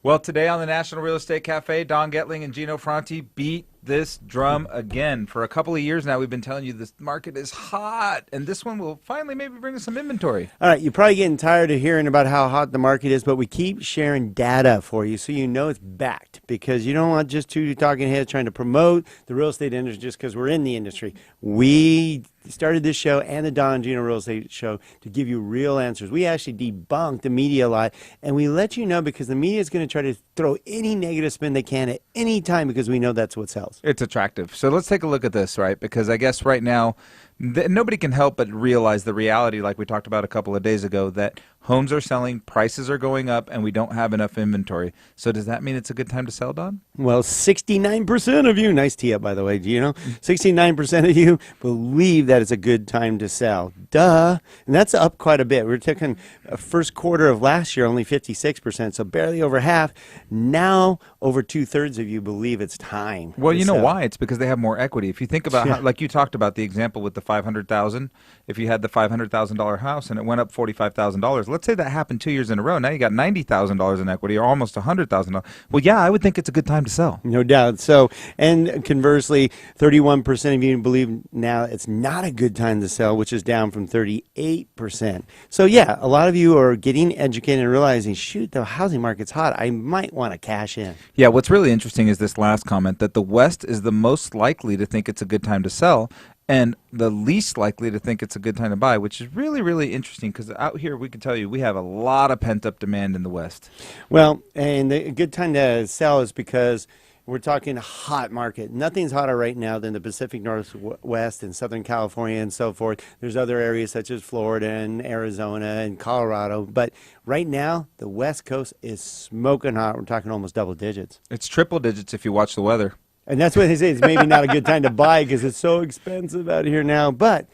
Well, today on the National Real Estate Cafe, Don Getling and Gino Franti beat this drum again. For a couple of years now, we've been telling you this market is hot, and this one will finally maybe bring us some inventory. All right, you're probably getting tired of hearing about how hot the market is, but we keep sharing data for you so you know it's backed, because you don't want just two talking heads trying to promote the real estate industry just because we're in the industry. We started this show and the Don and Gino Real Estate Show to give you real answers. We actually debunked the media a lot, and we let you know because the media is going to try to throw any negative spin they can at any time because we know that's what sells. It's attractive. So let's take a look at this, right? Because I guess right now, nobody can help but realize the reality, like we talked about a couple of days ago, that homes are selling, prices are going up, and we don't have enough inventory. So does that mean it's a good time to sell, Don? Well, 69% of you, nice tee up by the way, do you know? 69% of you believe that it's a good time to sell. Duh. And that's up quite a bit. We're taking first quarter of last year, only 56%, so barely over half. Now, over 2/3 of you believe it's time. Well, you know sell. why? It's because they have more equity. If you think about how, like you talked about the example with the $500,000, if you had the $500,000 house and it went up $45,000, let's say that happened 2 years in a row. Now you got $90,000 in equity, or almost $100,000. Well, yeah, I would think it's a good time to sell. No doubt. So, and conversely, 31% of you believe now it's not a good time to sell, which is down from 38%. So, yeah, a lot of you are getting educated and realizing, shoot, the housing market's hot. I might want to cash in. Yeah, what's really interesting is this last comment, that the West is the most likely to think it's a good time to sell and the least likely to think it's a good time to buy, which is really, really interesting because out here we can tell you we have a lot of pent-up demand in the West. Well, and the good time to sell is because we're talking hot market. Nothing's hotter right now than the Pacific Northwest and Southern California and so forth. There's other areas such as Florida and Arizona and Colorado. But right now, the West Coast is smoking hot. We're talking almost double digits. It's triple digits if you watch the weather. And that's what they say. It's maybe not a good time to buy because it's so expensive out here now. But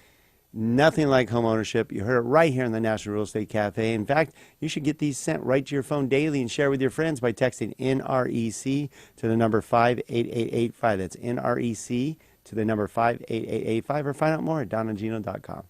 nothing like home ownership. You heard it right here in the National Real Estate Cafe. In fact, you should get these sent right to your phone daily and share with your friends by texting NREC to the number 58885. That's NREC to the number 58885, or find out more at donandgino.com.